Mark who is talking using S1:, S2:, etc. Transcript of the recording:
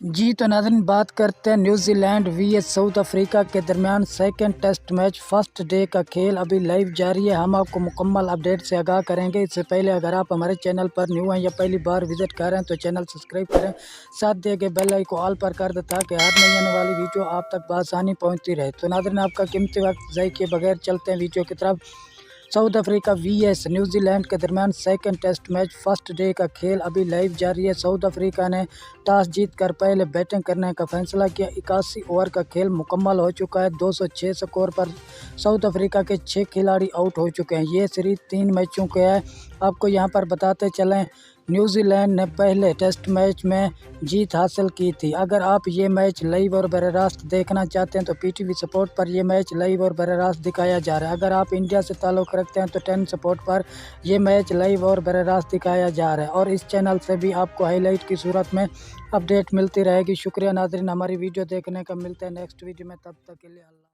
S1: جی تو ناظرین بات کرتے ہیں New Zealand V S south Africa کے درمیان second test match first day کا کھیل ابھی لائیو جاری ہے۔ ہم آپ کو مکمل اپڈیٹ سے آگاہ کریں گے۔ اس سے پہلے اگر آپ ہمارے چینل پر نیو ہیں یا پہلی بار وزٹ کر رہے ہیں تو چینل سبسکرائب کریں، ساتھ دے کے بیل آئیکن کو آل پر کر دیں تاکہ ہر نئی آنے والی ویڈیو آپ تک بآسانی پہنچتی رہے۔ تو ناظرین آپ کا قیمتی وقت ضائع کیے بغیر چلتے ہیں ویڈیو کی طرف۔ South Africa V S New Zealand کے درمیان second test match first day کا کھیل ابھی لائیو جاری ہے۔ ساؤتھ افریقہ نے ٹاس جیت کر پہلے بیٹنگ کرنے کا فیصلہ کیا۔ 81 اوور کا کھیل مکمل ہو چکا ہے۔ 206 سکور پر ساؤتھ افریقہ کے 6 کھلاڑی آؤٹ ہو چکے ہیں۔ یہ سیریز 3 میچوں کے ہے۔ آپ کو یہاں پر بتاتے چلیں نیوزی لینڈ نے پہلے ٹیسٹ میچ میں جیت حاصل کی تھی۔ اگر آپ یہ میچ لائیو اور براہ راست دیکھنا چاہتے ہیں تو پی ٹی وی سپورٹ پر یہ میچ لائیو اور براہ راست دکھایا جا رہا ہے۔ اگر آپ انڈیا سے تعلق رکھتے ہیں تو 10 سپورٹ پر یہ میچ لائیو اور براہ راست دکھایا جا رہا ہے، اور اس چینل سے بھی آپ کو ہائی لائٹ کی صورت میں اپڈیٹ ملتی رہے گی۔ شکریہ ناظرین ہماری ویڈیو دیکھنے کا۔ ملتے ہیں نیکسٹ ویڈیو میں، تب تک کے لیے اللہ